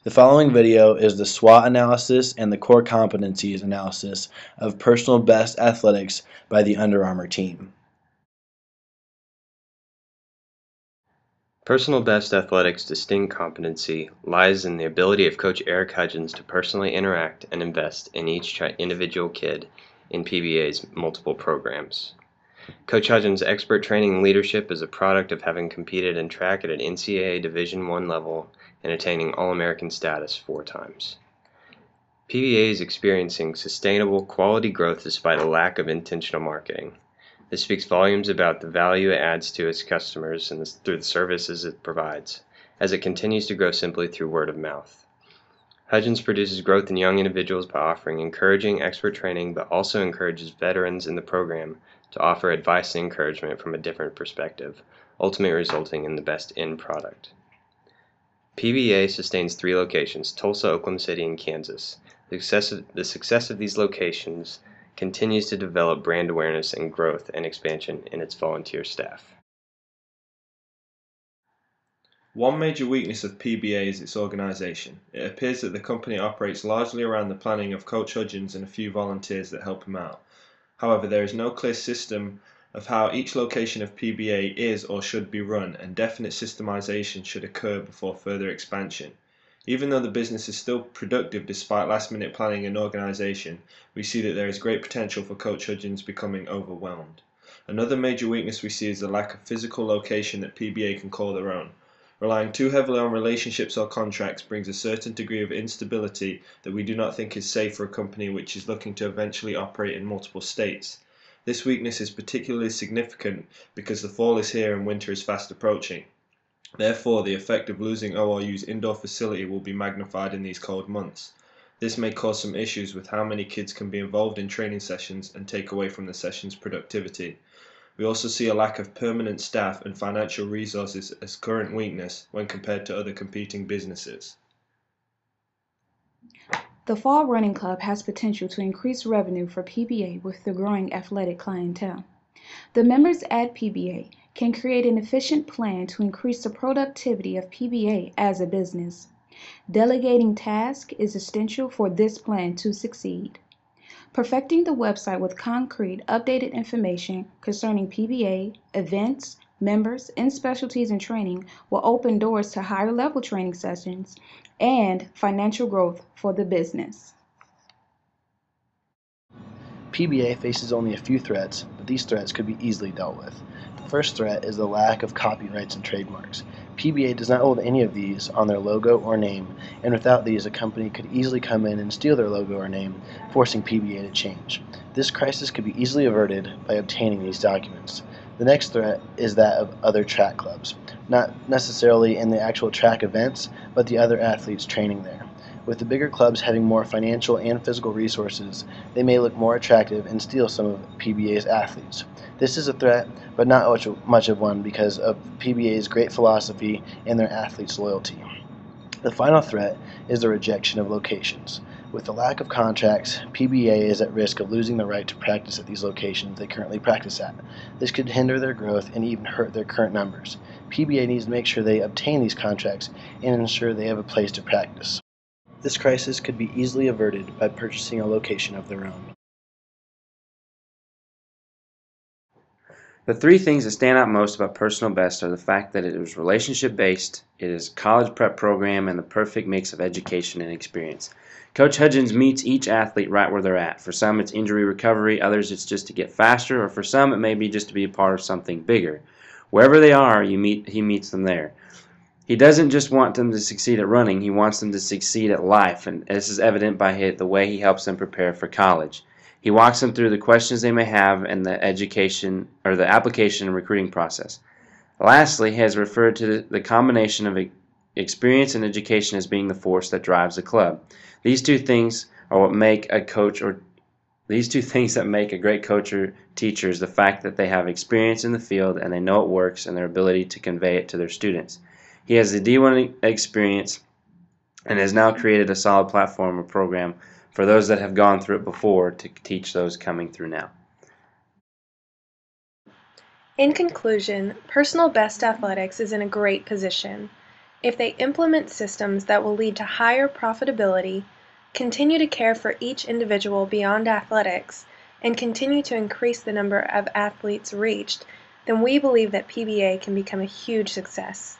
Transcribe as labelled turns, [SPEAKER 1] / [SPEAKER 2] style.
[SPEAKER 1] The following video is the SWOT analysis and the core competencies analysis of personal best athletics by the Under Armour team.
[SPEAKER 2] Personal best athletics' distinct competency lies in the ability of Coach Eric Hudgens to personally interact and invest in each individual kid in PBA's multiple programs. Coach Hudgens' expert training and leadership is a product of having competed in track at an NCAA Division I level and attaining All-American status 4 times. PBA is experiencing sustainable quality growth despite a lack of intentional marketing. This speaks volumes about the value it adds to its customers and through the services it provides, as it continues to grow simply through word of mouth. Hudgens produces growth in young individuals by offering encouraging expert training, but also encourages veterans in the program to offer advice and encouragement from a different perspective, ultimately resulting in the best end product. PBA sustains 3 locations: Tulsa, Oklahoma City, and Kansas. The success of these locations continues to develop brand awareness and growth and expansion in its volunteer staff.
[SPEAKER 3] One major weakness of PBA is its organization. It appears that the company operates largely around the planning of Coach Hudgens and a few volunteers that help him out. However, there is no clear system of how each location of PBA is or should be run, and definite systemization should occur before further expansion. Even though the business is still productive despite last-minute planning and organization, we see that there is great potential for Coach Hudgens becoming overwhelmed. Another major weakness we see is the lack of physical location that PBA can call their own. Relying too heavily on relationships or contracts brings a certain degree of instability that we do not think is safe for a company which is looking to eventually operate in multiple states. This weakness is particularly significant because the fall is here and winter is fast approaching. Therefore, the effect of losing ORU's indoor facility will be magnified in these cold months. This may cause some issues with how many kids can be involved in training sessions and take away from the session's productivity. We also see a lack of permanent staff and financial resources as current weakness when compared to other competing businesses.
[SPEAKER 4] The Fall Running Club has potential to increase revenue for PBA with the growing athletic clientele. The members at PBA can create an efficient plan to increase the productivity of PBA as a business. Delegating tasks is essential for this plan to succeed. Perfecting the website with concrete, updated information concerning PBA, events, members, and specialties in training will open doors to higher level training sessions and financial growth for the business.
[SPEAKER 1] PBA faces only a few threats, but these threats could be easily dealt with. The first threat is the lack of copyrights and trademarks. PBA does not hold any of these on their logo or name, and without these, a company could easily come in and steal their logo or name, forcing PBA to change. This crisis could be easily averted by obtaining these documents. The next threat is that of other track clubs, not necessarily in the actual track events, but the other athletes training there. With the bigger clubs having more financial and physical resources, they may look more attractive and steal some of PBA's athletes. This is a threat, but not much of one because of PBA's great philosophy and their athletes' loyalty. The final threat is the rejection of locations. With the lack of contracts, PBA is at risk of losing the right to practice at these locations they currently practice at. This could hinder their growth and even hurt their current numbers. PBA needs to make sure they obtain these contracts and ensure they have a place to practice. This crisis could be easily averted by purchasing a location of their own.
[SPEAKER 5] The 3 things that stand out most about Personal Best are the fact that it is relationship-based, it is a college prep program, and the perfect mix of education and experience. Coach Hudgens meets each athlete right where they're at. For some, it's injury recovery, others it's just to get faster, or for some, it may be just to be a part of something bigger. Wherever they are, he meets them there. He doesn't just want them to succeed at running, he wants them to succeed at life, and this is evident by the way he helps them prepare for college. He walks them through the questions they may have in the education or the application and recruiting process. Lastly, he has referred to the combination of experience and education as being the force that drives the club. These 2 things are what make a coach or these 2 things that make a great coach or teacher is the fact that they have experience in the field and they know it works and their ability to convey it to their students. He has the D1 experience and has now created a solid platform or program for those that have gone through it before to teach those coming through now.
[SPEAKER 6] In conclusion, Personal Best Athletics is in a great position. If they implement systems that will lead to higher profitability, continue to care for each individual beyond athletics, and continue to increase the number of athletes reached, then we believe that PBA can become a huge success.